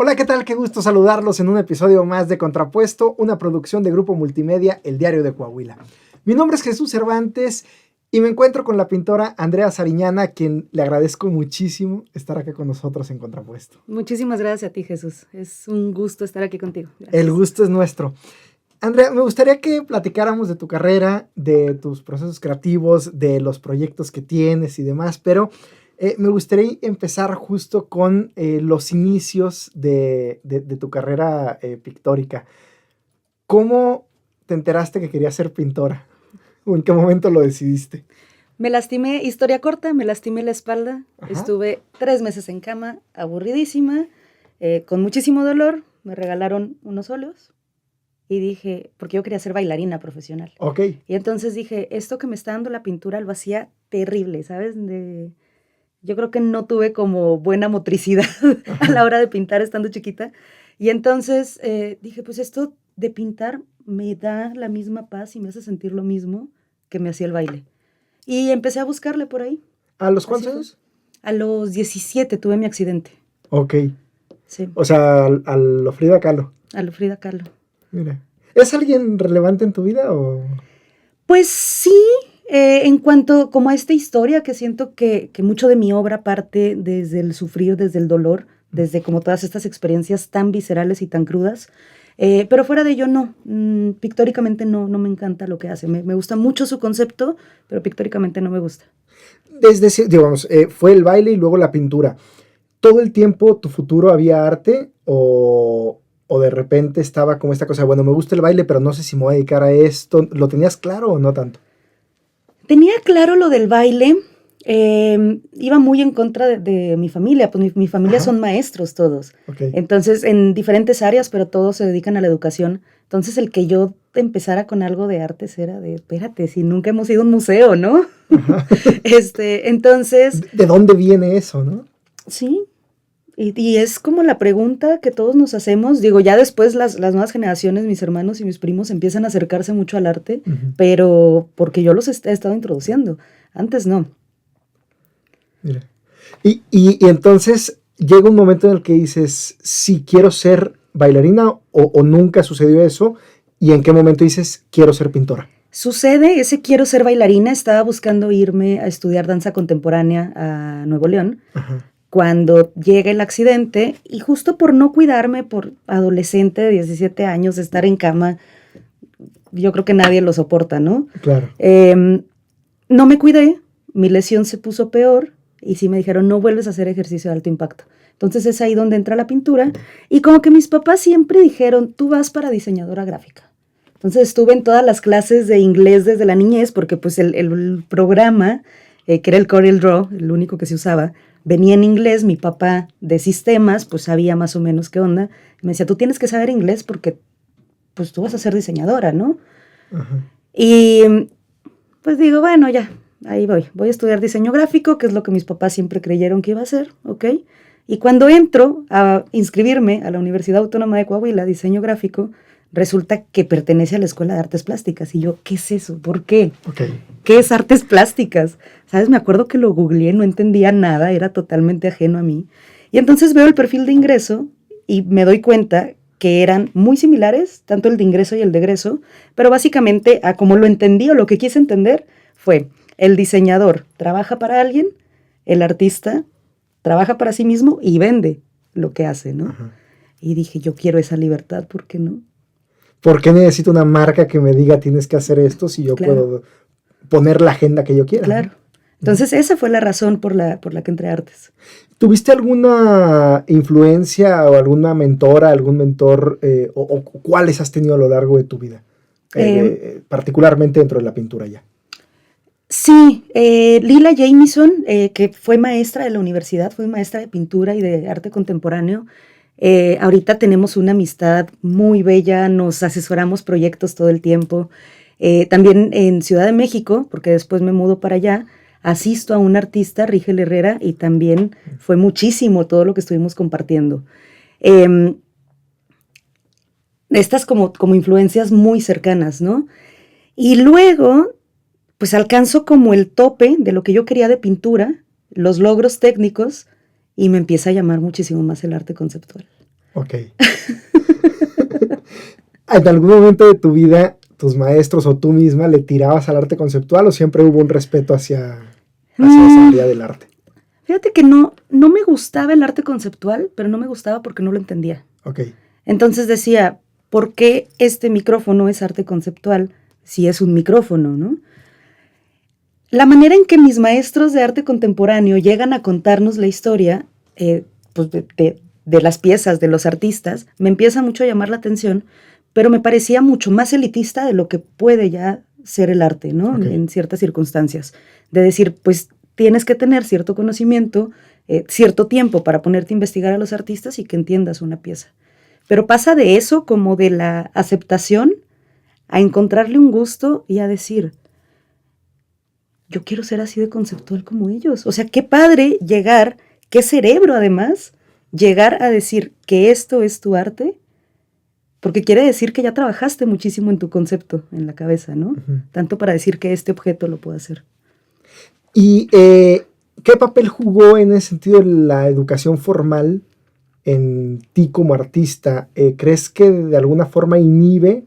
Hola, ¿qué tal? Qué gusto saludarlos en un episodio más de Contrapuesto, una producción de Grupo Multimedia, El Diario de Coahuila. Mi nombre es Jesús Cervantes y me encuentro con la pintora Andrea Sariñana, a quien le agradezco muchísimo estar acá con nosotros en Contrapuesto. Muchísimas gracias a ti, Jesús. Es un gusto estar aquí contigo. Gracias. El gusto es nuestro. Andrea, me gustaría que platicáramos de tu carrera, de tus procesos creativos, de los proyectos que tienes y demás, pero me gustaría empezar justo con los inicios de tu carrera pictórica. ¿Cómo te enteraste que querías ser pintora? ¿O en qué momento lo decidiste? Me lastimé, historia corta, me lastimé la espalda. Ajá. Estuve 3 meses en cama, aburridísima, con muchísimo dolor. Me regalaron unos óleos y dije, porque yo quería ser bailarina profesional. Ok. Y entonces dije, esto que me está dando la pintura lo hacía terrible, ¿sabes? Yo creo que no tuve como buena motricidad a la hora de pintar estando chiquita. Y entonces dije, pues esto de pintar me da la misma paz y me hace sentir lo mismo que me hacía el baile. Y empecé a buscarle por ahí. ¿A los cuántos años? A los 17 tuve mi accidente. Ok. Sí. O sea, a lo Frida Kahlo. A lo Frida Kahlo. Mira. ¿Es alguien relevante en tu vida o...? Pues sí, en cuanto como a esta historia que siento que mucho de mi obra parte desde el sufrir, desde el dolor, desde como todas estas experiencias tan viscerales y tan crudas, pero fuera de ello no, pictóricamente no me encanta lo que hace, me gusta mucho su concepto, pero pictóricamente no me gusta. Desde, digamos, fue el baile y luego la pintura. ¿Todo el tiempo tu futuro había arte o de repente estaba como esta cosa, bueno, me gusta el baile, pero no sé si me voy a dedicar a esto? ¿Lo tenías claro o no tanto? Tenía claro lo del baile, iba muy en contra de mi familia, pues mi familia son maestros todos, Okay. Entonces en diferentes áreas, pero todos se dedican a la educación, entonces el que yo empezara con algo de artes era de, espérate, si nunca hemos ido a un museo, ¿no? Entonces... ¿De dónde viene eso, no? Sí, y es como la pregunta que todos nos hacemos, digo, ya después las nuevas generaciones, mis hermanos y mis primos empiezan a acercarse mucho al arte, pero porque yo los he estado introduciendo, antes no. Mira. Y entonces llega un momento en el que dices, sí, quiero ser bailarina o nunca sucedió eso, y en qué momento dices, quiero ser pintora. Sucede, ese quiero ser bailarina, estaba buscando irme a estudiar danza contemporánea a Nuevo León, cuando llega el accidente, y justo por no cuidarme, por adolescente de 17 años, estar en cama, yo creo que nadie lo soporta, ¿no? Claro. No me cuidé, mi lesión se puso peor, y sí me dijeron, no vuelves a hacer ejercicio de alto impacto. Entonces es ahí donde entra la pintura, y como que mis papás siempre dijeron, tú vas para diseñadora gráfica. Entonces estuve en todas las clases de inglés desde la niñez, porque pues el programa, que era el Corel Draw, el único que se usaba, venía en inglés. Mi papá de sistemas, pues sabía más o menos qué onda. Me decía, tú tienes que saber inglés porque pues tú vas a ser diseñadora, ¿no? Y pues digo, bueno, ya, ahí voy a estudiar diseño gráfico, que es lo que mis papás siempre creyeron que iba a hacer, ¿ok? Y cuando entro a inscribirme a la Universidad Autónoma de Coahuila, diseño gráfico, resulta que pertenece a la Escuela de Artes Plásticas. Y yo, ¿qué es eso? ¿Por qué? Okay. ¿Qué es artes plásticas? ¿Sabes? Me acuerdo que lo googleé, no entendía nada, era totalmente ajeno a mí. Y entonces veo el perfil de ingreso y me doy cuenta que eran muy similares, tanto el de ingreso y el de egreso, pero básicamente, a como lo entendí o lo que quise entender, fue el diseñador trabaja para alguien, el artista trabaja para sí mismo y vende lo que hace, ¿no? Y dije, yo quiero esa libertad, ¿por qué no? ¿Por qué necesito una marca que me diga tienes que hacer esto si yo puedo poner la agenda que yo quiera? Claro. Entonces esa fue la razón por la que entré a artes. ¿Tuviste alguna influencia o alguna mentora, algún mentor o cuáles has tenido a lo largo de tu vida? Particularmente dentro de la pintura ya. Sí, Lila Jamieson, que fue maestra de la universidad, fue maestra de pintura y de arte contemporáneo. Ahorita tenemos una amistad muy bella, nos asesoramos proyectos todo el tiempo. También en Ciudad de México, porque después me mudo para allá, asisto a un artista, Rigel Herrera, y también fue muchísimo todo lo que estuvimos compartiendo. Estas como influencias muy cercanas, ¿no? Y luego, pues alcanzo como el tope de lo que yo quería de pintura, los logros técnicos, y me empieza a llamar muchísimo más el arte conceptual. Ok. ¿En algún momento de tu vida tus maestros o tú misma le tirabas al arte conceptual o siempre hubo un respeto hacia esa área del arte? Fíjate que no me gustaba el arte conceptual, pero no me gustaba porque no lo entendía. Ok. Entonces decía, ¿por qué este micrófono es arte conceptual si es un micrófono, no? La manera en que mis maestros de arte contemporáneo llegan a contarnos la historia pues de las piezas, de los artistas, me empieza mucho a llamar la atención, pero me parecía mucho más elitista de lo que puede ya ser el arte, ¿no? Okay. En ciertas circunstancias. De decir, pues tienes que tener cierto conocimiento, cierto tiempo para ponerte a investigar a los artistas y que entiendas una pieza. Pero pasa de eso, como de la aceptación, a encontrarle un gusto y a decir, yo quiero ser así de conceptual como ellos. O sea, qué padre llegar, qué cerebro además, llegar a decir que esto es tu arte, porque quiere decir que ya trabajaste muchísimo en tu concepto, en la cabeza, ¿no? Uh-huh. Tanto para decir que este objeto lo puedo hacer. ¿Y qué papel jugó en ese sentido la educación formal en ti como artista? ¿Crees que de alguna forma inhibe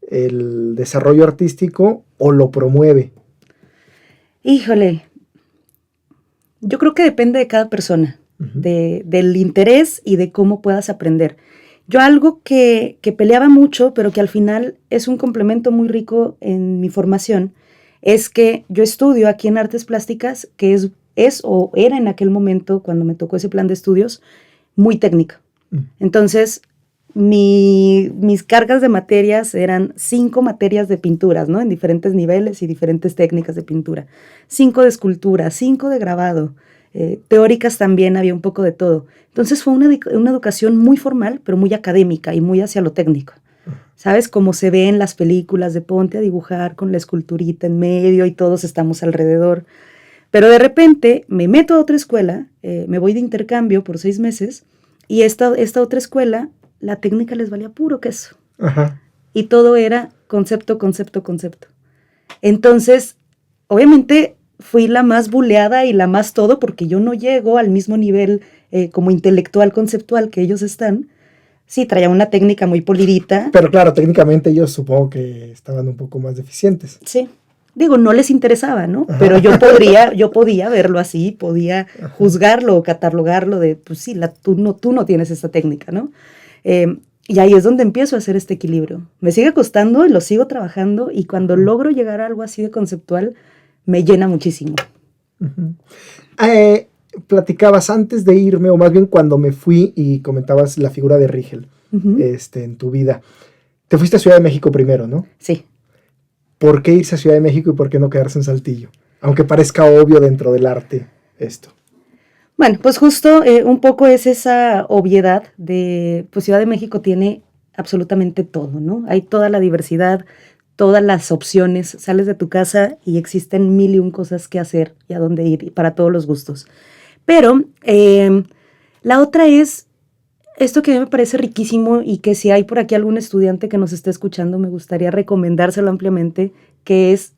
el desarrollo artístico o lo promueve? Híjole, yo creo que depende de cada persona, uh-huh, del interés y de cómo puedas aprender. Yo algo que peleaba mucho, pero que al final es un complemento muy rico en mi formación, es que yo estudio aquí en Artes Plásticas, que es o era en aquel momento, cuando me tocó ese plan de estudios, muy técnico. Entonces, mis cargas de materias eran 5 materias de pinturas, ¿no? En diferentes niveles y diferentes técnicas de pintura. 5 de escultura, 5 de grabado. Teóricas también, había un poco de todo. Entonces fue una educación muy formal, pero muy académica y muy hacia lo técnico. ¿Sabes? Como se ve en las películas de ponte a dibujar con la esculturita en medio y todos estamos alrededor. Pero de repente me meto a otra escuela, me voy de intercambio por 6 meses y esta otra escuela, la técnica les valía puro queso. Ajá. Y todo era concepto, concepto, concepto. Entonces, obviamente fui la más buleada y la más todo porque yo no llego al mismo nivel como intelectual conceptual que ellos están. Sí, traía una técnica muy polidita. Pero claro, técnicamente ellos supongo que estaban un poco más deficientes. Sí. Digo, no les interesaba, ¿no? Ajá. Pero yo podía verlo así, podía juzgarlo o catalogarlo de, pues sí, tú no tienes esta técnica, ¿no? Y ahí es donde empiezo a hacer este equilibrio. Me sigue costando y lo sigo trabajando y cuando logro llegar a algo así de conceptual, me llena muchísimo. Uh-huh. Platicabas antes de irme, o más bien cuando me fui y comentabas la figura de Rigel, uh-huh, en tu vida. Te fuiste a Ciudad de México primero, ¿no? Sí. ¿Por qué irse a Ciudad de México y por qué no quedarse en Saltillo? Aunque parezca obvio dentro del arte esto. Bueno, pues justo un poco es esa obviedad de, pues Ciudad de México tiene absolutamente todo, ¿no? Hay toda la diversidad, todas las opciones, sales de tu casa y existen 1000 y un cosas que hacer y a dónde ir, y para todos los gustos. Pero la otra es esto que a mí me parece riquísimo y que si hay por aquí algún estudiante que nos esté escuchando, me gustaría recomendárselo ampliamente, que es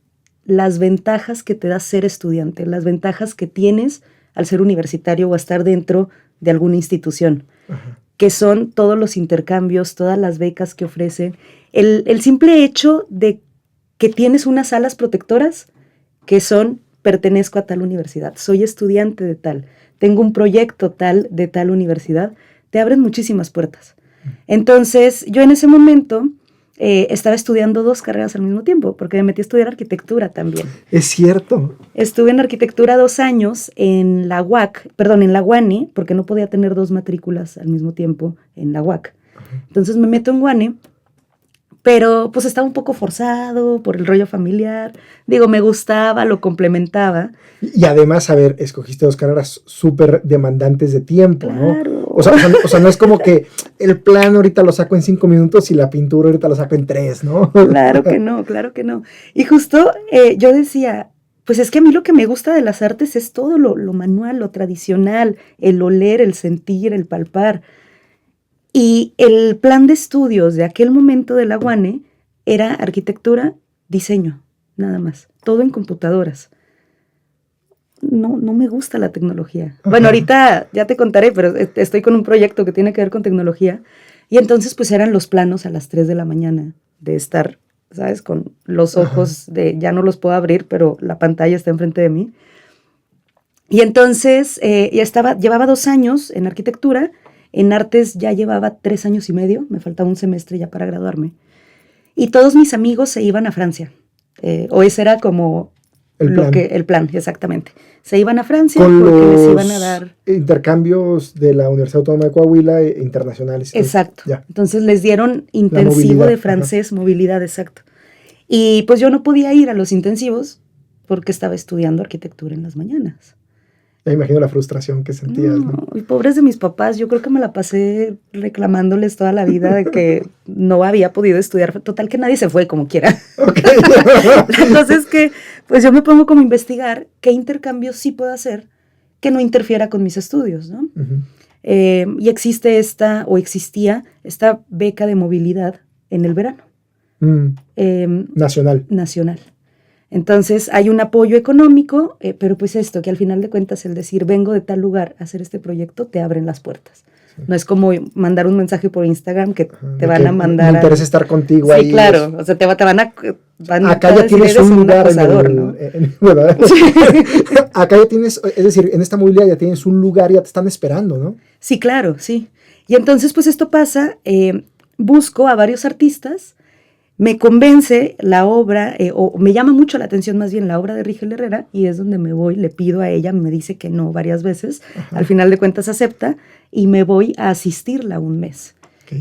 las ventajas que te da ser estudiante, las ventajas que tienes al ser universitario o a estar dentro de alguna institución, ajá, que son todos los intercambios, todas las becas que ofrecen, el simple hecho de que tienes unas salas protectoras que son, pertenezco a tal universidad, soy estudiante de tal, tengo un proyecto tal de tal universidad, te abren muchísimas puertas. Entonces, yo en ese momento estaba estudiando 2 carreras al mismo tiempo, porque me metí a estudiar arquitectura también. Es cierto. Estuve en arquitectura 2 años en la UANE, porque no podía tener 2 matrículas al mismo tiempo en la UAC. Entonces me meto en UANE, pero pues estaba un poco forzado por el rollo familiar. Digo, me gustaba, lo complementaba. Y además, a ver, escogiste 2 carreras súper demandantes de tiempo, claro, ¿no? O sea, no es como que el plan ahorita lo saco en 5 minutos y la pintura ahorita lo saco en 3, ¿no? Claro que no, claro que no. Y justo yo decía, pues es que a mí lo que me gusta de las artes es todo lo manual, lo tradicional, el oler, el sentir, el palpar. Y el plan de estudios de aquel momento de la UANE era arquitectura, diseño, nada más, todo en computadoras. no me gusta la tecnología. Bueno, ahorita ya te contaré, pero estoy con un proyecto que tiene que ver con tecnología. Y entonces pues eran los planos a las 3 de la mañana de estar, ¿sabes? Con los ojos de ya no los puedo abrir, pero la pantalla está enfrente de mí. Y entonces llevaba 2 años en arquitectura, en artes ya llevaba 3 años y medio, me faltaba un semestre ya para graduarme. Y todos mis amigos se iban a Francia, o ese era como el plan, exactamente. Se iban a Francia con porque los les iban a dar intercambios de la Universidad Autónoma de Coahuila internacionales. Exacto. Entonces les dieron intensivo de francés, movilidad, exacto. Y pues yo no podía ir a los intensivos porque estaba estudiando arquitectura en las mañanas. Me imagino la frustración que sentías, ¿no? Y pobres de mis papás, yo creo que me la pasé reclamándoles toda la vida de que no había podido estudiar. Total que nadie se fue como quiera. Okay. Entonces que, pues yo me pongo como a investigar qué intercambios sí puedo hacer que no interfiera con mis estudios, ¿no? Y existía esta beca de movilidad en el verano. Nacional. Entonces hay un apoyo económico, pero pues esto, que al final de cuentas el decir vengo de tal lugar a hacer este proyecto, te abren las puertas. Sí. No es como mandar un mensaje por Instagram que te van a mandar. Me interesa estar contigo ahí. Sí, claro, o sea, te van a acá ya tienes un lugar acosador, ¿no? Bueno, acá ya tienes, es decir, en esta movilidad ya tienes un lugar, ya te están esperando, ¿no? Sí, claro, sí. Y entonces pues esto pasa, busco a varios artistas. Me convence la obra, o me llama mucho la atención más bien la obra de Rigel Herrera, y es donde me voy, le pido a ella, me dice que no varias veces, al final de cuentas acepta, y me voy a asistirla un mes,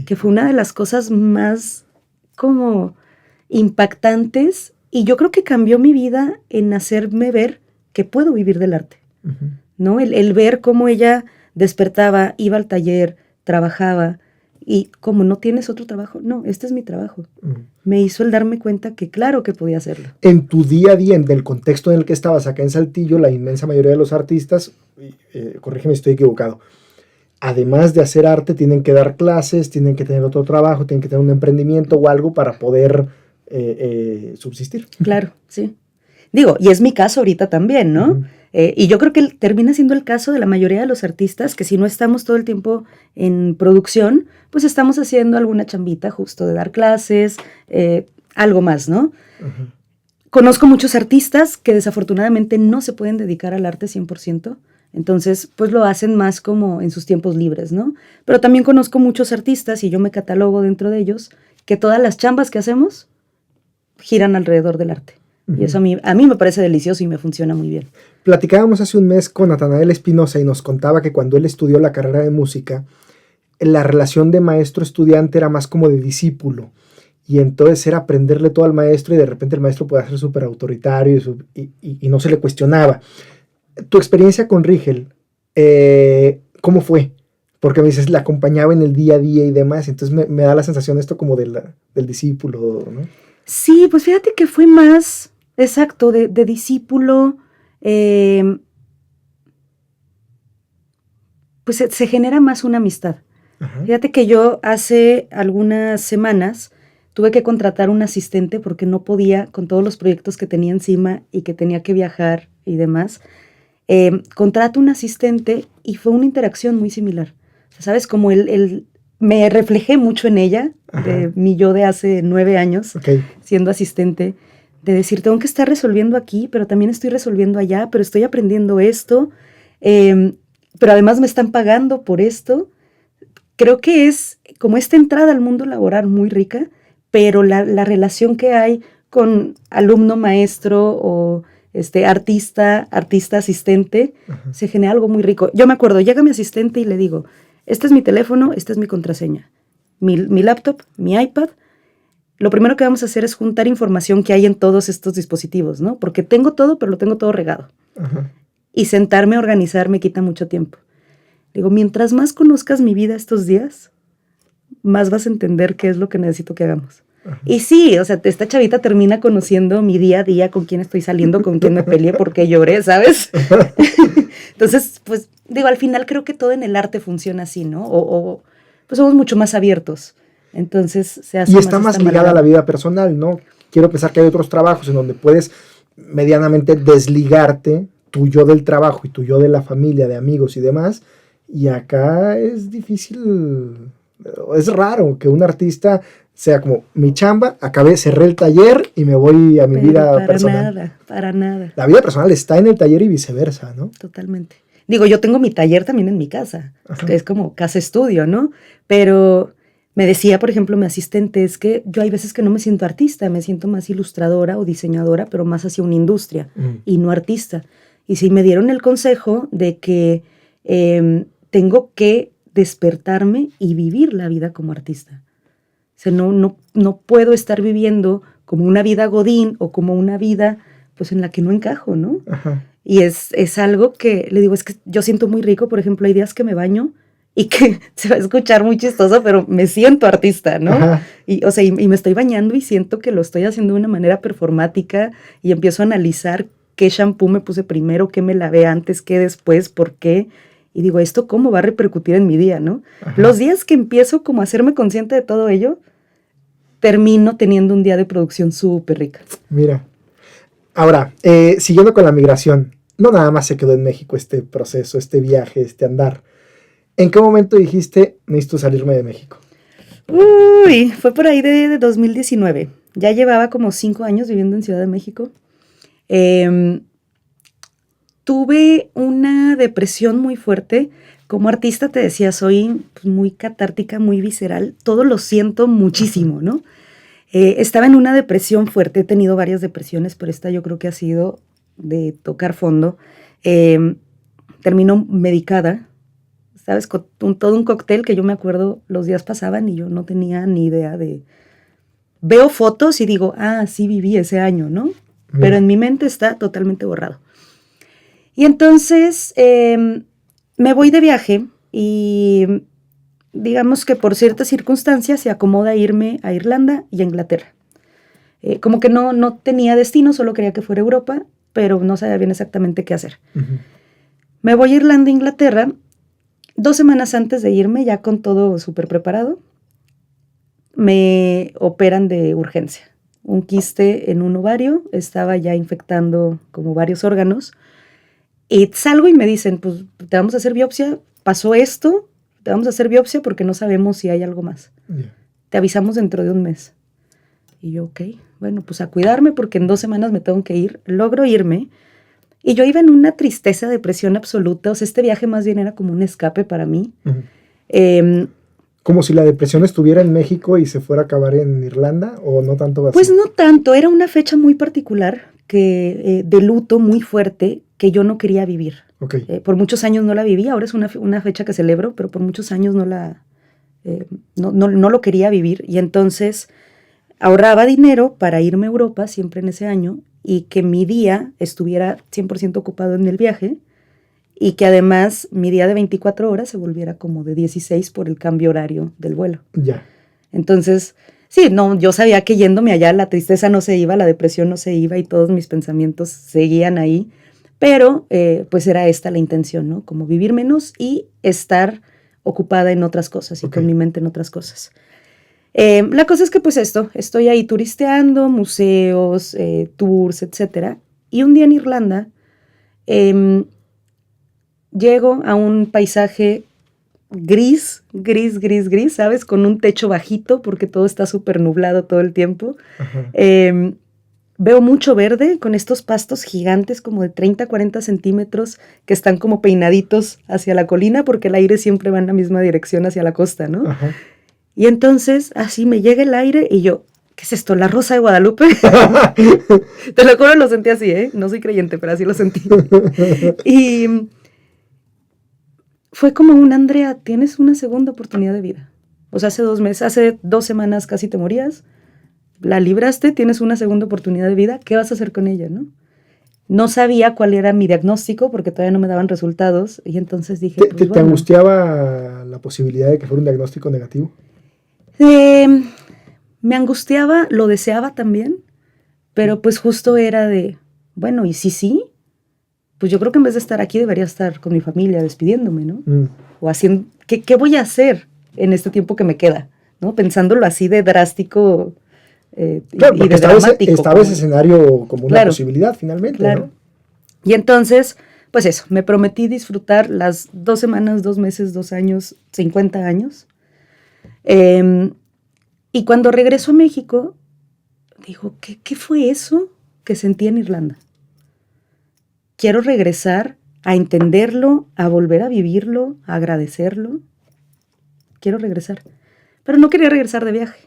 que fue una de las cosas más como impactantes, y yo creo que cambió mi vida en hacerme ver que puedo vivir del arte, ¿no? El ver cómo ella despertaba, iba al taller, trabajaba, y como no tienes otro trabajo, no, este es mi trabajo. Me hizo el darme cuenta que claro que podía hacerlo. En tu día a día, en el contexto en el que estabas acá en Saltillo, la inmensa mayoría de los artistas, corrígeme si estoy equivocado, además de hacer arte, tienen que dar clases, tienen que tener otro trabajo, tienen que tener un emprendimiento o algo para poder subsistir. Claro, sí. Digo, y es mi caso ahorita también, ¿no? Y yo creo que termina siendo el caso de la mayoría de los artistas, que si no estamos todo el tiempo en producción, pues estamos haciendo alguna chambita justo de dar clases, algo más, ¿no? Conozco muchos artistas que desafortunadamente no se pueden dedicar al arte 100%, entonces pues lo hacen más como en sus tiempos libres, ¿no? Pero también conozco muchos artistas, y yo me catalogo dentro de ellos, que todas las chambas que hacemos giran alrededor del arte. Y eso a mí me parece delicioso y me funciona muy bien. Platicábamos hace un mes con Natanael Espinosa y nos contaba que cuando él estudió la carrera de música, la relación de maestro-estudiante era más como de discípulo. Y entonces era aprenderle todo al maestro, y de repente el maestro podía ser súper autoritario y no se le cuestionaba. Tu experiencia con Rigel, ¿cómo fue? Porque me dices, la acompañaba en el día a día y demás, entonces me da la sensación esto como del discípulo, ¿no? Sí, pues fíjate que fue más, exacto, de discípulo, pues se genera más una amistad. Fíjate que yo hace algunas semanas tuve que contratar un asistente porque no podía con todos los proyectos que tenía encima y que tenía que viajar y demás. Contrato un asistente y fue una interacción muy similar. ¿Sabes? Como me reflejé mucho en ella, de mi yo de hace 9 años, siendo asistente, de decir, tengo que estar resolviendo aquí, pero también estoy resolviendo allá, pero estoy aprendiendo esto, pero además me están pagando por esto. Creo que es como esta entrada al mundo laboral muy rica, pero la relación que hay con alumno-maestro o artista-asistente, se genera algo muy rico. Yo me acuerdo, llega mi asistente y le digo, este es mi teléfono, esta es mi contraseña, mi laptop, mi iPad. Lo primero que vamos a hacer es juntar información que hay en todos estos dispositivos, ¿no? Porque tengo todo, pero lo tengo todo regado. Y sentarme a organizar me quita mucho tiempo. Digo, mientras más conozcas mi vida estos días, más vas a entender qué es lo que necesito que hagamos. Y sí, o sea, esta chavita termina conociendo mi día a día, con quién estoy saliendo, con quién me peleé, por qué lloré, ¿sabes? Entonces, pues, digo, al final creo que todo en el arte funciona así, ¿no? Pues somos mucho más abiertos. Entonces, se hace y está más ligada a la vida personal, ¿no? Quiero pensar que hay otros trabajos en donde puedes medianamente desligarte tu yo del trabajo y tu yo de la familia, de amigos y demás. Y acá es difícil, es raro que un artista sea como mi chamba, acabé, cerré el taller y me voy a mi vida personal. Para nada. La vida personal está en el taller y viceversa, ¿no? Totalmente. Digo, yo tengo mi taller también en mi casa, que es como casa estudio, ¿no? Pero me decía, por ejemplo, mi asistente, es que yo hay veces que no me siento artista, me siento más ilustradora o diseñadora, pero más hacia una industria y no artista. Y sí me dieron el consejo de que tengo que despertarme y vivir la vida como artista. O sea, no puedo estar viviendo como una vida godín o como una vida pues en la que no encajo, ¿no? Ajá. Y es algo que, le digo, es que yo siento muy rico, por ejemplo, hay días que me baño y que se va a escuchar muy chistoso, pero me siento artista, ¿no? Ajá. Y, o sea, y me estoy bañando y siento que lo estoy haciendo de una manera performática y empiezo a analizar qué shampoo me puse primero, qué me lavé antes, qué después, por qué. Y digo, ¿esto cómo va a repercutir en mi día, no? Ajá. Los días que empiezo como a hacerme consciente de todo ello, termino teniendo un día de producción súper rica. Mira. Ahora, siguiendo con la migración, no nada más se quedó en México este proceso, este viaje, este andar. ¿En qué momento dijiste, necesito salirme de México? Uy, fue por ahí de 2019. Ya llevaba como 5 años viviendo en Ciudad de México. Tuve una depresión muy fuerte. Como artista te decía, soy muy catártica, muy visceral. Todo lo siento muchísimo, ¿no? Estaba en una depresión fuerte. He tenido varias depresiones, pero esta yo creo que ha sido de tocar fondo. Terminó medicada, ¿sabes? Con todo un cóctel que yo me acuerdo, los días pasaban y yo no tenía ni idea de... Veo fotos y digo, sí viví ese año, ¿no? Pero en mi mente está totalmente borrado. Y entonces me voy de viaje y digamos que por ciertas circunstancias se acomoda irme a Irlanda y a Inglaterra. Como que no tenía destino, solo quería que fuera Europa, pero no sabía bien exactamente qué hacer. Uh-huh. Me voy a Irlanda e Inglaterra. 2 semanas antes de irme, ya con todo súper preparado, me operan de urgencia. Un quiste en un ovario, estaba ya infectando como varios órganos. Y salgo y me dicen, pues te vamos a hacer biopsia, pasó esto, te vamos a hacer biopsia porque no sabemos si hay algo más. Yeah. Te avisamos dentro de un mes. Y yo, ok, bueno, pues a cuidarme porque en 2 semanas me tengo que ir. Logro irme. Y yo iba en una tristeza, depresión absoluta. O sea, este viaje más bien era como un escape para mí. Uh-huh. ¿Como si la depresión estuviera en México y se fuera a acabar en Irlanda? ¿O no tanto así? Pues no tanto. Era una fecha muy particular de luto muy fuerte que yo no quería vivir. Okay. Por muchos años no la viví. Ahora es una fecha que celebro, pero por muchos años no lo quería vivir. Y entonces ahorraba dinero para irme a Europa siempre en ese año y que mi día estuviera 100% ocupado en el viaje y que además mi día de 24 horas se volviera como de 16 por el cambio horario del vuelo. Ya. Yeah. Entonces, sí, no, yo sabía que yéndome allá la tristeza no se iba, la depresión no se iba y todos mis pensamientos seguían ahí, pero pues era esta la intención, ¿no? Como vivir menos y estar ocupada en otras cosas y con mi mente en otras cosas. La cosa es que pues estoy ahí turisteando, museos, tours, etcétera. Y un día en Irlanda llego a un paisaje gris, ¿sabes? Con un techo bajito porque todo está súper nublado todo el tiempo. Veo mucho verde con estos pastos gigantes como de 30, 40 centímetros que están como peinaditos hacia la colina porque el aire siempre va en la misma dirección hacia la costa, ¿no? Ajá. Y entonces, así me llega el aire y yo, ¿qué es esto? ¿La Rosa de Guadalupe? Te lo juro, lo sentí así, ¿eh? No soy creyente, pero así lo sentí. Y fue como Andrea, tienes una segunda oportunidad de vida. O sea, hace 2 semanas casi te morías, la libraste, tienes una segunda oportunidad de vida, ¿qué vas a hacer con ella, no? No sabía cuál era mi diagnóstico porque todavía no me daban resultados y entonces dije... ¿Te angustiaba la posibilidad de que fuera un diagnóstico negativo? Me angustiaba, lo deseaba también, pero pues justo era de, bueno, y sí, pues yo creo que en vez de estar aquí debería estar con mi familia despidiéndome, ¿no? O haciendo, ¿qué voy a hacer en este tiempo que me queda? ¿No? Pensándolo así de drástico claro, y de dramático. Estaba ese escenario como una posibilidad finalmente, claro. ¿no? Y entonces, pues eso, me prometí disfrutar las 2 semanas, 2 meses, 2 años, 50 años. Y cuando regreso a México, digo, ¿qué fue eso que sentí en Irlanda? Quiero regresar a entenderlo, a volver a vivirlo, a agradecerlo. Quiero regresar. Pero no quería regresar de viaje.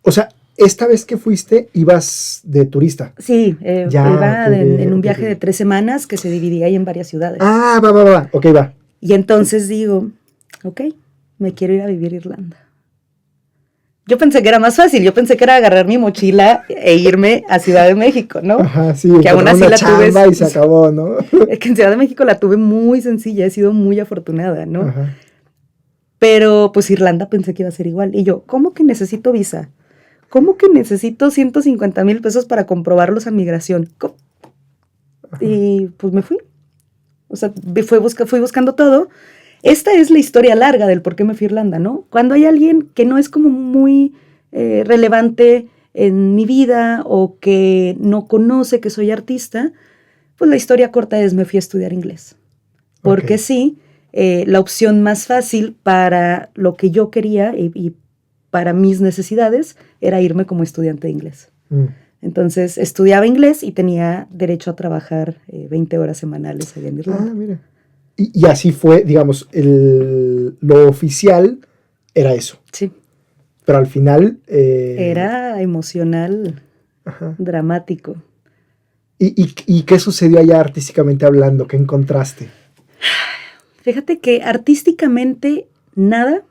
O sea, esta vez que fuiste, ibas de turista. Sí, iba okay, en un viaje de 3 semanas que se dividía ahí en varias ciudades. Ah, va. Ok, va. Y entonces digo, ok, me quiero ir a vivir a Irlanda. Yo pensé que era más fácil, yo pensé que era agarrar mi mochila e irme a Ciudad de México, ¿no? Ajá, sí, que aún así una la chamba tuve. Y se acabó, ¿no? Es que en Ciudad de México la tuve muy sencilla, he sido muy afortunada, ¿no? Ajá. Pero pues Irlanda pensé que iba a ser igual. Y yo, ¿cómo que necesito visa? ¿Cómo que necesito 150,000 pesos para comprobarlos a migración? Y pues me fui. O sea, fui buscando todo. Esta es la historia larga del por qué me fui a Irlanda, ¿no? Cuando hay alguien que no es como muy relevante en mi vida o que no conoce que soy artista, pues la historia corta es me fui a estudiar inglés. Porque sí, la opción más fácil para lo que yo quería y para mis necesidades era irme como estudiante de inglés. Entonces estudiaba inglés y tenía derecho a trabajar 20 horas semanales allá en Irlanda. Ah, mira. Y así fue, digamos, lo oficial era eso. Sí. Pero al final... Era emocional, dramático. ¿Y qué sucedió allá artísticamente hablando? ¿Qué encontraste? Fíjate que artísticamente nada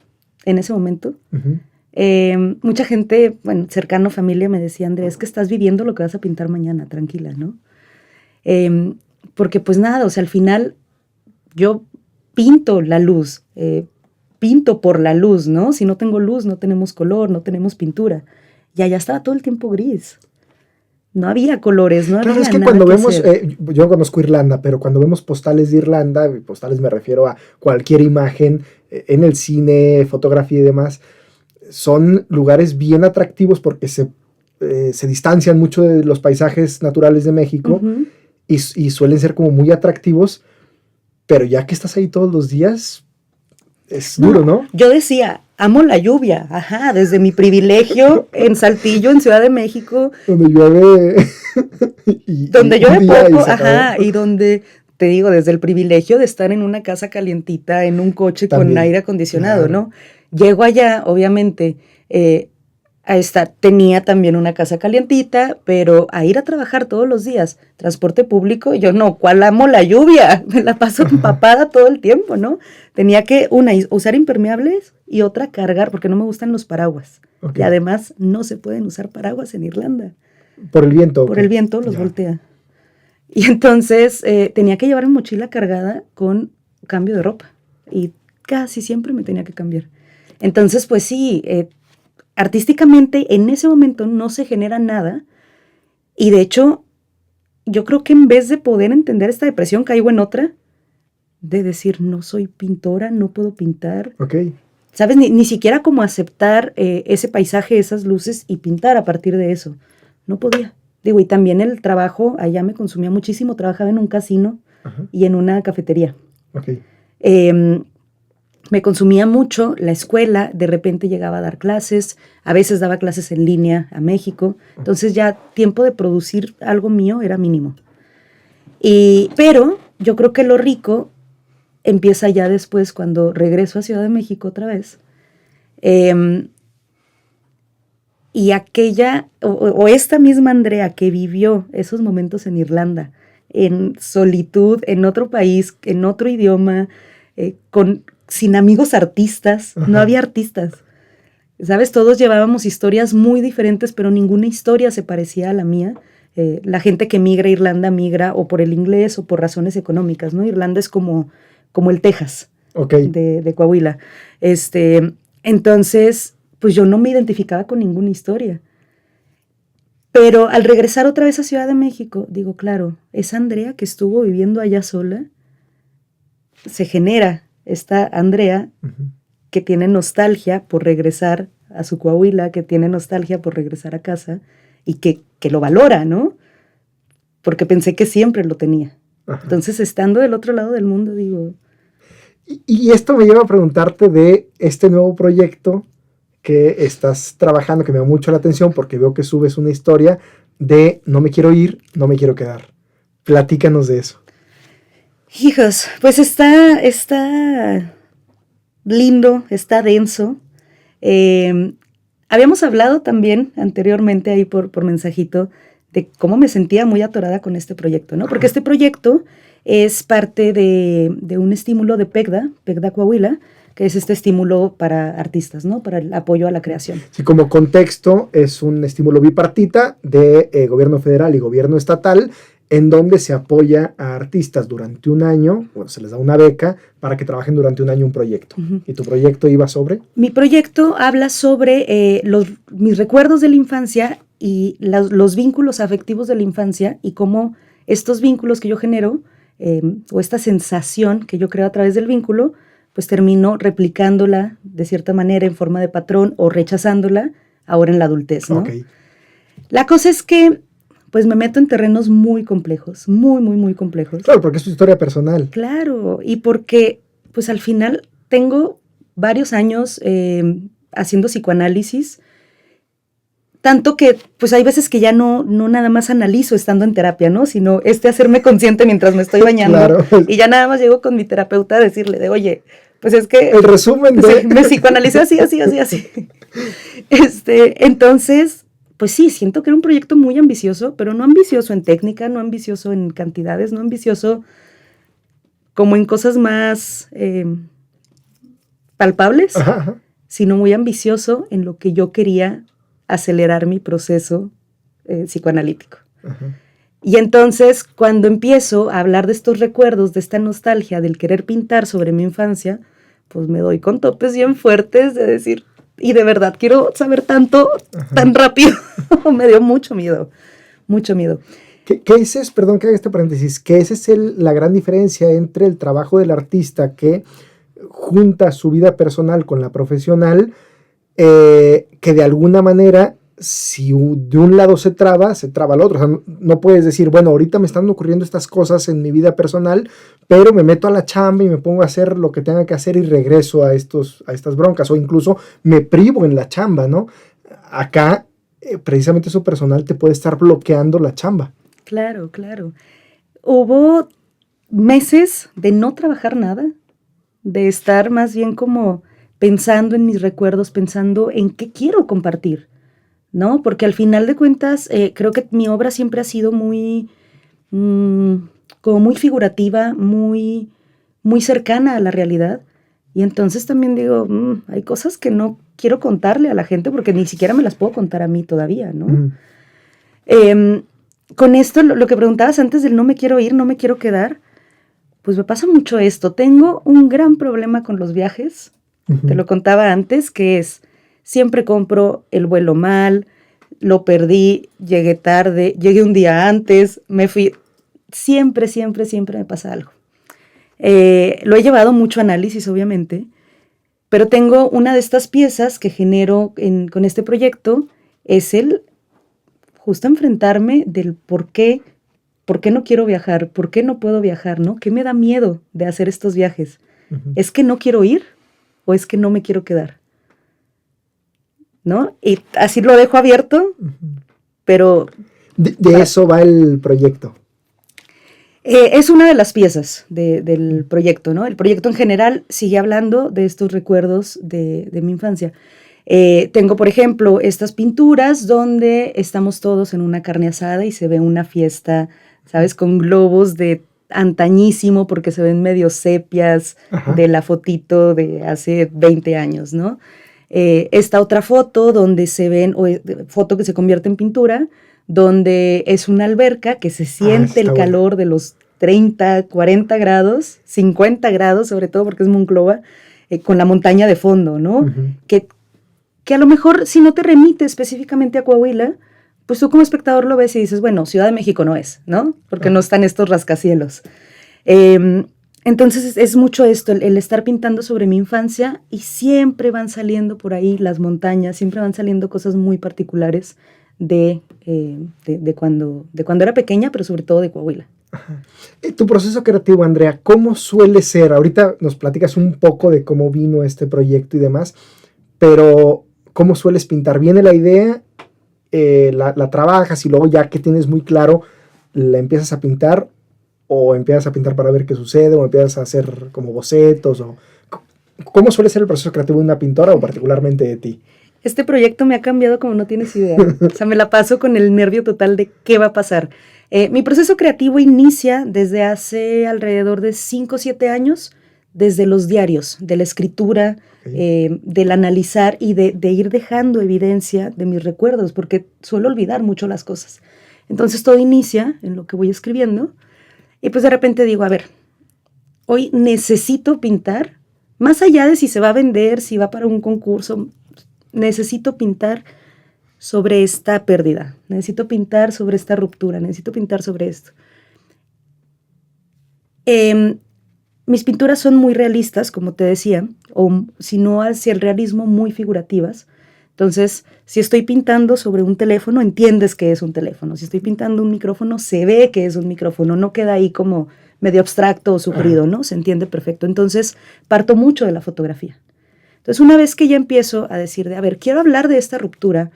en ese momento. Mucha gente, bueno, cercano, familia, me decía, Andrea, es que estás viviendo lo que vas a pintar mañana, tranquila, ¿no? Porque pues nada, o sea, al final yo pinto la luz, pinto por la luz, ¿no? Si no tengo luz, no tenemos color, no tenemos pintura. Y allá estaba todo el tiempo gris. No había colores, no había nada. Claro, es que cuando vemos, yo no conozco Irlanda, pero cuando vemos postales de Irlanda, postales me refiero a cualquier imagen en el cine, fotografía y demás, son lugares bien atractivos porque se distancian mucho de los paisajes naturales de México y suelen ser como muy atractivos, pero ya que estás ahí todos los días, es duro, ¿no? Yo decía, amo la lluvia, desde mi privilegio en Saltillo, en Ciudad de México. Donde llueve. donde llueve poco, y donde, te digo, desde el privilegio de estar en una casa calientita, en un coche también, con aire acondicionado, claro, ¿no? Llego allá, obviamente, tenía también una casa calientita, pero a ir a trabajar todos los días, transporte público, yo no, ¿cuál amo la lluvia? Me la paso empapada todo el tiempo, ¿no? Tenía que, una, usar impermeables y otra, cargar, porque no me gustan los paraguas. Y además, no se pueden usar paraguas en Irlanda. ¿Por el viento? Por el viento los voltea. Y entonces, tenía que llevar mi mochila cargada con cambio de ropa. Y casi siempre me tenía que cambiar. Entonces, pues sí, artísticamente en ese momento no se genera nada y de hecho yo creo que en vez de poder entender esta depresión caigo en otra de decir no soy pintora, no puedo pintar. ¿Sabes? Ni siquiera como aceptar ese paisaje, esas luces y pintar a partir de eso. No podía. Digo, y también el trabajo allá me consumía muchísimo. Trabajaba en un casino y en una cafetería. Me consumía mucho la escuela, de repente llegaba a dar clases, a veces daba clases en línea a México, entonces ya tiempo de producir algo mío era mínimo. Pero yo creo que lo rico empieza ya después cuando regreso a Ciudad de México otra vez, y aquella, o esta misma Andrea que vivió esos momentos en Irlanda, en solitud, en otro país, en otro idioma, sin amigos artistas, no había artistas, ¿sabes? Todos llevábamos historias muy diferentes, pero ninguna historia se parecía a la mía. La gente que migra a Irlanda migra o por el inglés o por razones económicas, ¿no? Irlanda es como el Texas de Coahuila. Entonces, pues yo no me identificaba con ninguna historia. Pero al regresar otra vez a Ciudad de México, digo, claro, esa Andrea que estuvo viviendo allá sola, se genera esta Andrea que tiene nostalgia por regresar a su Coahuila, que tiene nostalgia por regresar a casa y que lo valora, ¿no? porque pensé que siempre lo tenía. Ajá. Entonces, estando del otro lado del mundo, digo... Y esto me lleva a preguntarte de este nuevo proyecto que estás trabajando, que me da mucho la atención porque veo que subes una historia de no me quiero ir, no me quiero quedar. Platícanos de eso. Hijos, pues está lindo, está denso. Habíamos hablado también anteriormente ahí por mensajito de cómo me sentía muy atorada con este proyecto, ¿no? Porque este proyecto es parte de un estímulo de PECDA Coahuila, que es este estímulo para artistas, ¿no? Para el apoyo a la creación. Sí, como contexto, es un estímulo bipartita de gobierno federal y gobierno estatal, en donde se apoya a artistas durante un año, bueno, se les da una beca para que trabajen durante un año un proyecto. Uh-huh. ¿Y tu proyecto iba sobre? Mi proyecto habla sobre mis recuerdos de la infancia y los vínculos afectivos de la infancia y cómo estos vínculos que yo genero, o esta sensación que yo creo a través del vínculo, pues termino replicándola de cierta manera en forma de patrón o rechazándola ahora en la adultez, ¿no? Okay. La cosa es que pues me meto en terrenos muy complejos, muy complejos. Claro, porque es tu historia personal. Claro, y porque pues al final tengo varios años haciendo psicoanálisis, tanto que pues hay veces que ya no nada más analizo estando en terapia, ¿no? Sino hacerme consciente mientras me estoy bañando. Claro. Y ya nada más llego con mi terapeuta a decirle de, oye, pues es que... El resumen de... Me psicoanalicé así. Entonces... Pues sí, siento que era un proyecto muy ambicioso, pero no ambicioso en técnica, no ambicioso en cantidades, no ambicioso como en cosas más palpables, Ajá. Sino muy ambicioso en lo que yo quería acelerar mi proceso psicoanalítico. Ajá. Y entonces, cuando empiezo a hablar de estos recuerdos, de esta nostalgia, del querer pintar sobre mi infancia, pues me doy con topes bien fuertes de decir... Y de verdad, quiero saber tanto, Ajá. tan rápido. Me dio mucho miedo. ¿Qué ese es, perdón que haga este paréntesis, que esa es la gran diferencia entre el trabajo del artista que junta su vida personal con la profesional, que de alguna manera, si de un lado se traba al otro. O sea, no puedes decir, bueno, ahorita me están ocurriendo estas cosas en mi vida personal, pero me meto a la chamba y me pongo a hacer lo que tenga que hacer y regreso a estas broncas, o incluso me privo en la chamba, ¿no? Acá, precisamente eso personal te puede estar bloqueando la chamba. Claro. Hubo meses de no trabajar nada, de estar más bien como pensando en mis recuerdos, pensando en qué quiero compartir, ¿no? Porque al final de cuentas, creo que mi obra siempre ha sido muy, como muy figurativa, muy cercana a la realidad. Y entonces también digo, hay cosas que no quiero contarle a la gente porque ni siquiera me las puedo contar a mí todavía, ¿no? Con esto, lo que preguntabas antes del no me quiero ir, no me quiero quedar, pues me pasa mucho esto. Tengo un gran problema con los viajes, te lo contaba antes, que es... Siempre compro el vuelo mal, lo perdí, llegué tarde, llegué un día antes, me fui. Siempre me pasa algo. Lo he llevado mucho a análisis, obviamente, pero tengo una de estas piezas que genero con este proyecto, es el justo enfrentarme del por qué no quiero viajar, por qué no puedo viajar, ¿no? ¿Qué me da miedo de hacer estos viajes? Uh-huh. ¿Es que no quiero ir o es que no me quiero quedar? ¿No? Y así lo dejo abierto, pero... De eso va el proyecto. Es una de las piezas del proyecto, ¿no? El proyecto en general sigue hablando de estos recuerdos de mi infancia. Tengo, por ejemplo, estas pinturas donde estamos todos en una carne asada y se ve una fiesta, ¿sabes? Con globos de antañísimo porque se ven medio sepias. Ajá. De la fotito de hace 20 años, ¿no? Esta otra foto donde se ven, foto que se convierte en pintura, donde es una alberca que se siente el calor de los 30, 40 grados, 50 grados, sobre todo porque es Monclova, con la montaña de fondo, ¿no? Uh-huh. Que a lo mejor si no te remite específicamente a Coahuila, pues tú como espectador lo ves y dices, bueno, Ciudad de México no es, ¿no? Porque no están estos rascacielos. Entonces es mucho esto, el estar pintando sobre mi infancia y siempre van saliendo por ahí las montañas, siempre van saliendo cosas muy particulares de cuando era pequeña, pero sobre todo de Coahuila. Ajá. Tu proceso creativo, Andrea, ¿cómo suele ser? Ahorita nos platicas un poco de cómo vino este proyecto y demás, pero ¿cómo sueles pintar? ¿Viene la idea, la trabajas y luego ya que tienes muy claro, la empiezas a pintar o empiezas a pintar para ver qué sucede o empiezas a hacer como bocetos? ¿Cómo suele ser el proceso creativo de una pintora o particularmente de ti? Este proyecto me ha cambiado como no tienes idea. O sea, me la paso con el nervio total de qué va a pasar. Mi proceso creativo inicia desde hace alrededor de 5 o 7 años, desde los diarios, de la escritura, del analizar y de ir dejando evidencia de mis recuerdos, porque suelo olvidar mucho las cosas. Entonces todo inicia en lo que voy escribiendo y pues de repente digo, a ver, hoy necesito pintar, más allá de si se va a vender, si va para un concurso, necesito pintar sobre esta pérdida, necesito pintar sobre esta ruptura, necesito pintar sobre esto. Mis pinturas son muy realistas, como te decía, o si no hacia el realismo, muy figurativas. Entonces, si estoy pintando sobre un teléfono, entiendes que es un teléfono. Si estoy pintando un micrófono, se ve que es un micrófono, no queda ahí como medio abstracto o sufrido, ¿no? Se entiende perfecto. Entonces, parto mucho de la fotografía. Entonces, una vez que ya empiezo a decir, a ver, quiero hablar de esta ruptura,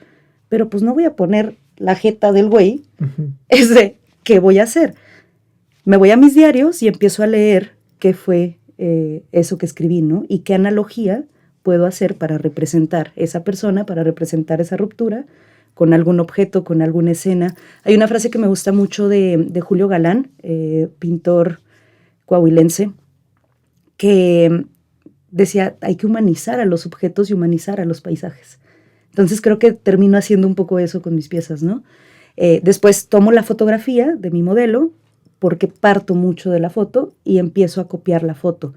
pero pues no voy a poner la jeta del güey, es de, ¿qué voy a hacer? Me voy a mis diarios y empiezo a leer qué fue eso que escribí, ¿no? Y qué analogía puedo hacer para representar esa persona, para representar esa ruptura, con algún objeto, con alguna escena. Hay una frase que me gusta mucho de Julio Galán, pintor coahuilense, que decía, hay que humanizar a los objetos y humanizar a los paisajes. Entonces creo que termino haciendo un poco eso con mis piezas, ¿no? Después tomo la fotografía de mi modelo, porque parto mucho de la foto y empiezo a copiar la foto.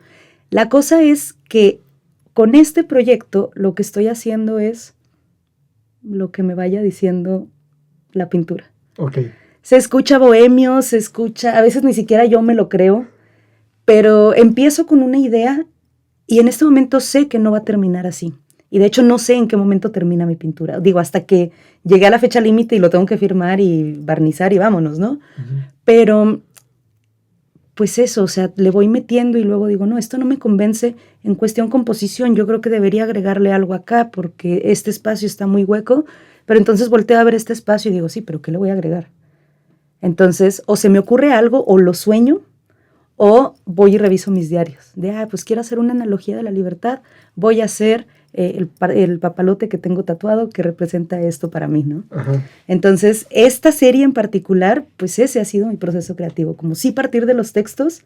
La cosa es que con este proyecto lo que estoy haciendo es lo que me vaya diciendo la pintura. Okay. Se escucha bohemio, se escucha, a veces ni siquiera yo me lo creo, pero empiezo con una idea y en este momento sé que no va a terminar así. Y de hecho no sé en qué momento termina mi pintura. Digo, hasta que llegué a la fecha límite y lo tengo que firmar y barnizar y vámonos, ¿no? Uh-huh. Pero, pues eso, o sea, le voy metiendo y luego digo, no, esto no me convence en cuestión composición. Yo creo que debería agregarle algo acá porque este espacio está muy hueco. Pero entonces volteo a ver este espacio y digo, sí, pero ¿qué le voy a agregar? Entonces, o se me ocurre algo o lo sueño, o voy y reviso mis diarios. Pues quiero hacer una analogía de la libertad, voy a hacer el papalote que tengo tatuado que representa esto para mí, ¿no? Ajá. Entonces, esta serie en particular, pues ese ha sido mi proceso creativo, como sí partir de los textos,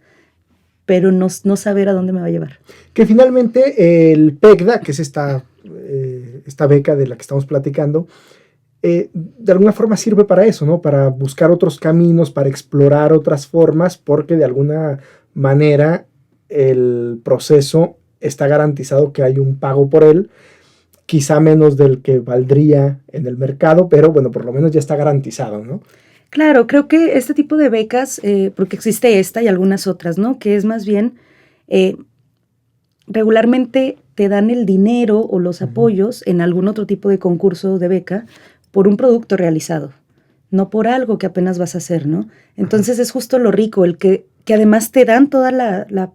pero no saber a dónde me va a llevar. Que finalmente el PECDA, que es esta beca de la que estamos platicando, de alguna forma sirve para eso, ¿no? Para buscar otros caminos, para explorar otras formas, porque de alguna manera el proceso está garantizado que hay un pago por él, quizá menos del que valdría en el mercado, pero bueno, por lo menos ya está garantizado, ¿no? Claro, creo que este tipo de becas, porque existe esta y algunas otras, ¿no? Que es más bien, regularmente te dan el dinero o los apoyos en algún otro tipo de concurso de beca por un producto realizado, no por algo que apenas vas a hacer, ¿no? Entonces es justo lo rico, el que además te dan toda la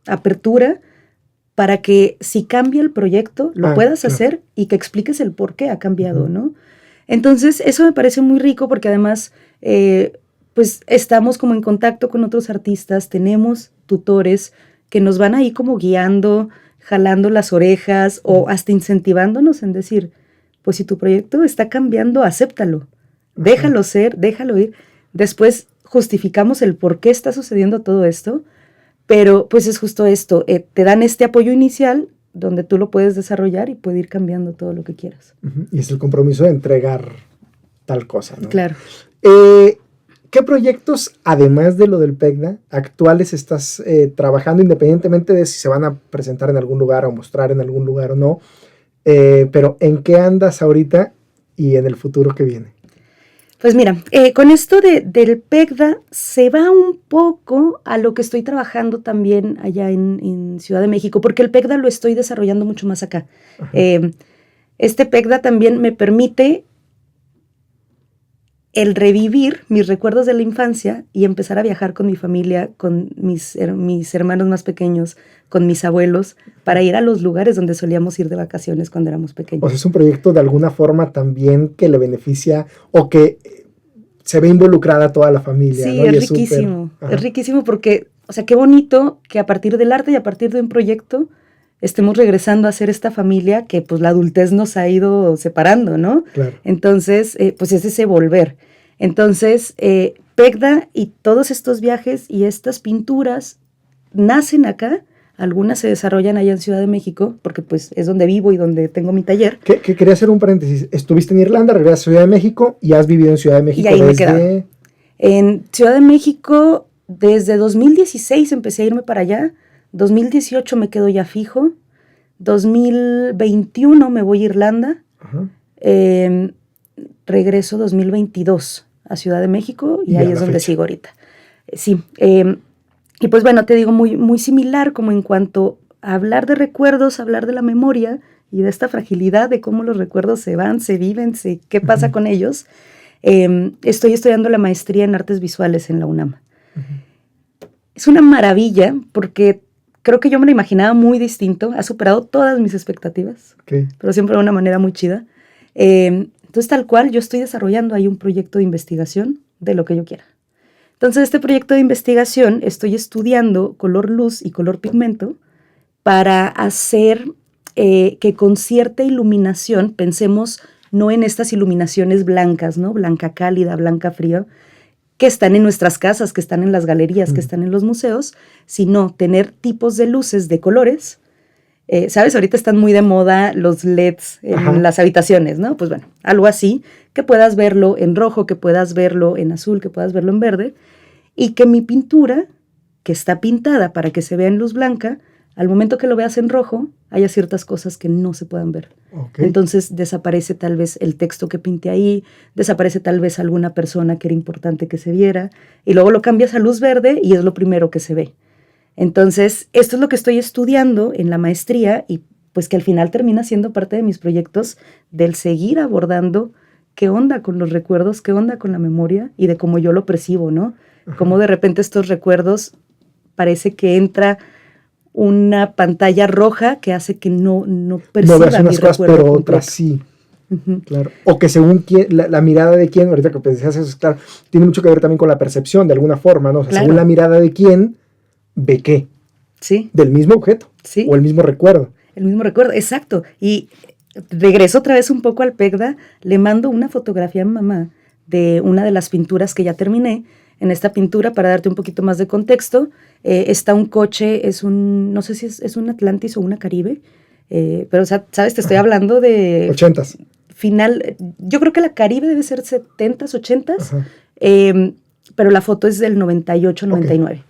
apertura para que si cambia el proyecto, lo puedas hacer y que expliques el por qué ha cambiado, ¿no? Entonces, eso me parece muy rico porque además, pues, estamos como en contacto con otros artistas, tenemos tutores que nos van ahí como guiando, jalando las orejas o hasta incentivándonos en decir, pues si tu proyecto está cambiando, acéptalo, déjalo ser, déjalo ir. Después justificamos el por qué está sucediendo todo esto, pero pues es justo esto, te dan este apoyo inicial donde tú lo puedes desarrollar y puede ir cambiando todo lo que quieras. Y es el compromiso de entregar tal cosa, ¿no? Claro. ¿Qué proyectos, además de lo del PECDA, actuales estás trabajando, independientemente de si se van a presentar en algún lugar o mostrar en algún lugar o no? Pero ¿en qué andas ahorita y en el futuro que viene? Pues mira, con esto del PECDA se va un poco a lo que estoy trabajando también allá en Ciudad de México, porque el PECDA lo estoy desarrollando mucho más acá. Este PECDA también me permite el revivir mis recuerdos de la infancia y empezar a viajar con mi familia, con mis hermanos más pequeños, con mis abuelos, para ir a los lugares donde solíamos ir de vacaciones cuando éramos pequeños. O sea, es un proyecto de alguna forma también que le beneficia o que se ve involucrada toda la familia. Sí, ¿no? es riquísimo. Es riquísimo porque, o sea, qué bonito que a partir del arte y a partir de un proyecto estemos regresando a ser esta familia que pues la adultez nos ha ido separando, ¿no? Claro. Entonces, pues es ese volver. Entonces, PECDA y todos estos viajes y estas pinturas nacen acá. Algunas se desarrollan allá en Ciudad de México, porque pues es donde vivo y donde tengo mi taller. Que quería hacer un paréntesis. Estuviste en Irlanda, regresaste a Ciudad de México y has vivido en Ciudad de México y ahí desde... me he quedado. En Ciudad de México, desde 2016 empecé a irme para allá. 2018 me quedo ya fijo. 2021 me voy a Irlanda. Ajá. Regreso 2022 a Ciudad de México y ahí es donde sigo ahorita. Sí. Y pues bueno, te digo, muy, muy similar como en cuanto a hablar de recuerdos, hablar de la memoria y de esta fragilidad de cómo los recuerdos se van, se viven, qué pasa con ellos. Estoy estudiando la maestría en artes visuales en la UNAM. Es una maravilla porque creo que yo me lo imaginaba muy distinto, ha superado todas mis expectativas, pero siempre de una manera muy chida. Entonces, tal cual, yo estoy desarrollando ahí un proyecto de investigación de lo que yo quiera. Entonces, este proyecto de investigación estoy estudiando color luz y color pigmento para hacer que con cierta iluminación, pensemos no en estas iluminaciones blancas, ¿no? Blanca cálida, blanca fría, que están en nuestras casas, que están en las galerías, que están en los museos, sino tener tipos de luces de colores. ¿Sabes? Ahorita están muy de moda los LEDs en las habitaciones, ¿no? Pues bueno, algo así, que puedas verlo en rojo, que puedas verlo en azul, que puedas verlo en verde, y que mi pintura, que está pintada para que se vea en luz blanca, al momento que lo veas en rojo, haya ciertas cosas que no se puedan ver. Entonces desaparece tal vez el texto que pinté ahí, desaparece tal vez alguna persona que era importante que se viera, y luego lo cambias a luz verde y es lo primero que se ve. Entonces, esto es lo que estoy estudiando en la maestría y pues que al final termina siendo parte de mis proyectos del seguir abordando qué onda con los recuerdos, qué onda con la memoria y de cómo yo lo percibo, ¿no? Cómo de repente estos recuerdos parece que entra una pantalla roja que hace que no perciba no veas unas mi cosas, recuerdo pero completo. otras sí. Claro. O que según la mirada de quién, ahorita que decías eso, claro, tiene mucho que ver también con la percepción de alguna forma, ¿no? O sea, Claro. según la mirada de quién, ve qué. Sí. Del mismo objeto. Sí. O el mismo recuerdo. El mismo recuerdo, exacto. Y regreso otra vez un poco al PECDA, le mando una fotografía a mi mamá de una de las pinturas que ya terminé. En esta pintura, para darte un poquito más de contexto, está un coche, no sé si es un Atlantis o una Caribe, pero, o sea, ¿sabes? Te estoy hablando de... 80s. Final, yo creo que la Caribe debe ser 70s, 80s, pero la foto es del 98, 99.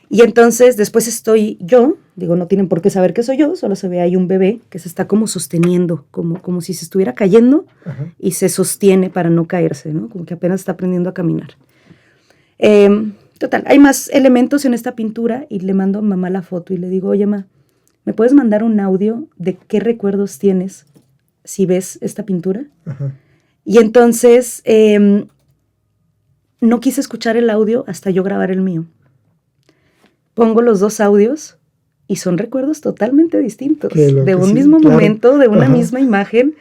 Y entonces después estoy yo, digo, no tienen por qué saber que soy yo, solo se ve ahí un bebé que se está como sosteniendo, como si se estuviera cayendo y se sostiene para no caerse, ¿no? Como que apenas está aprendiendo a caminar. Total, hay más elementos en esta pintura y le mando a mamá la foto y le digo, oye, ma, ¿me puedes mandar un audio de qué recuerdos tienes si ves esta pintura? Y entonces no quise escuchar el audio hasta yo grabar el mío. Pongo los dos audios y son recuerdos totalmente distintos, de un mismo momento, de una misma imagen,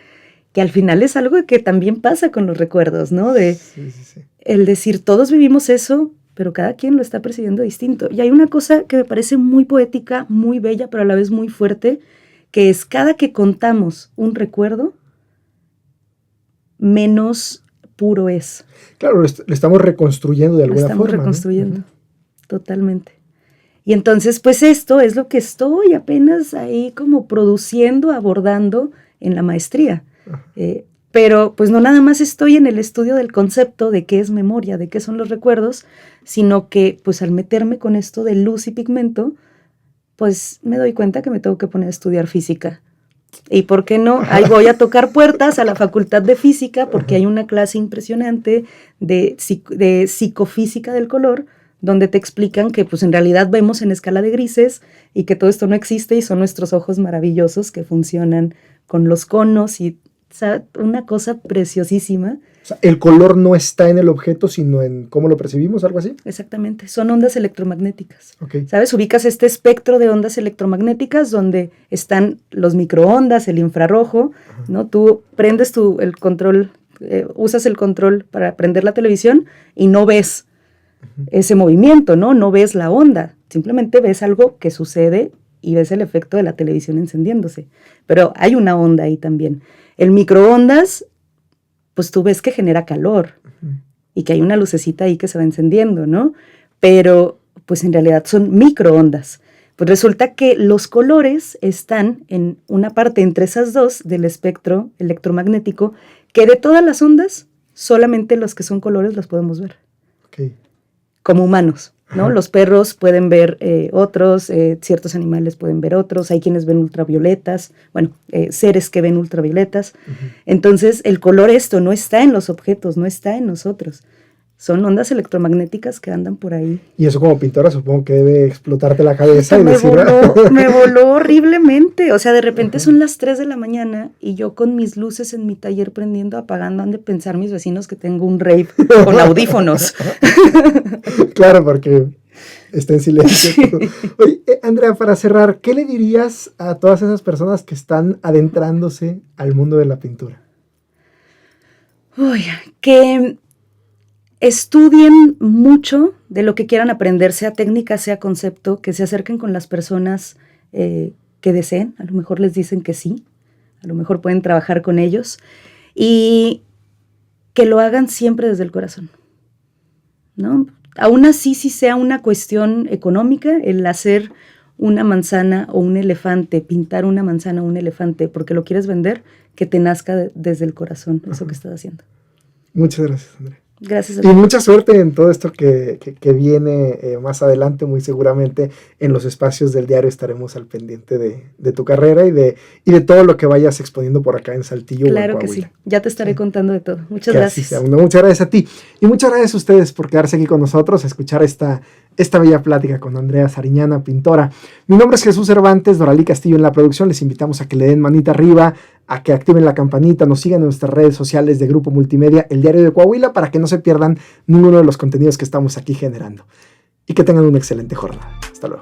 que al final es algo que también pasa con los recuerdos, ¿no? El decir, todos vivimos eso, pero cada quien lo está percibiendo distinto. Y hay una cosa que me parece muy poética, muy bella, pero a la vez muy fuerte, que es cada que contamos un recuerdo, menos puro es. Claro, lo estamos reconstruyendo de alguna forma. Lo estamos reconstruyendo, totalmente. Y entonces, pues esto es lo que estoy apenas ahí como produciendo, abordando en la maestría. Pero pues no nada más estoy en el estudio del concepto de qué es memoria, de qué son los recuerdos, sino que pues al meterme con esto de luz y pigmento, pues me doy cuenta que me tengo que poner a estudiar física. ¿Y por qué no? Ahí voy a tocar puertas a la Facultad de Física porque hay una clase impresionante de psicofísica del color, donde te explican que pues en realidad vemos en escala de grises y que todo esto no existe y son nuestros ojos maravillosos que funcionan con los conos y sea, una cosa preciosísima. O sea, el color no está en el objeto, sino en cómo lo percibimos, algo así. Exactamente, son ondas electromagnéticas. Okay. ¿Sabes? Ubicas este espectro de ondas electromagnéticas donde están los microondas, el infrarrojo, ¿no? Tú prendes el control, usas el control para prender la televisión y no ves ese movimiento, ¿no? No ves la onda, simplemente ves algo que sucede y ves el efecto de la televisión encendiéndose. Pero hay una onda ahí también. El microondas, pues tú ves que genera calor y que hay una lucecita ahí que se va encendiendo, ¿no? Pero pues en realidad son microondas. Pues resulta que los colores están en una parte entre esas dos del espectro electromagnético, que de todas las ondas, solamente los que son colores los podemos ver. Okay. Como humanos, ¿no? Los perros pueden ver otros, ciertos animales pueden ver otros, hay quienes ven ultravioletas, bueno, seres que ven ultravioletas. Entonces, el color no está en los objetos, no está en nosotros. Son ondas electromagnéticas que andan por ahí. Y eso como pintora supongo que debe explotarte la cabeza. Me voló horriblemente. O sea, de repente son las 3 de la mañana y yo con mis luces en mi taller prendiendo, apagando, han de pensar mis vecinos que tengo un rave con audífonos. Claro, porque está en silencio. Sí. Oye, Andrea, para cerrar, ¿qué le dirías a todas esas personas que están adentrándose al mundo de la pintura? Uy, que estudien mucho de lo que quieran aprender, sea técnica, sea concepto, que se acerquen con las personas que deseen, a lo mejor les dicen que sí, a lo mejor pueden trabajar con ellos, y que lo hagan siempre desde el corazón, ¿no? Aún así, si sea una cuestión económica, el hacer una manzana o un elefante, pintar una manzana o un elefante porque lo quieres vender, que te nazca desde el corazón, eso que estás haciendo. Muchas gracias, Andrea. Gracias a ti. Y mucha suerte en todo esto que viene más adelante, muy seguramente en los espacios del diario estaremos al pendiente de tu carrera y de todo lo que vayas exponiendo por acá en Saltillo. Claro que sí, ya te estaré contando de todo. Muchas gracias. Muchas gracias a ti y muchas gracias a ustedes por quedarse aquí con nosotros a escuchar esta bella plática con Andrea Sariñana, pintora. Mi nombre es Jesús Cervantes, Doralí Castillo en la producción. Les invitamos a que le den manita arriba, a que activen la campanita, nos sigan en nuestras redes sociales de Grupo Multimedia, El Diario de Coahuila, para que no se pierdan ninguno de los contenidos que estamos aquí generando. Y que tengan una excelente jornada. Hasta luego.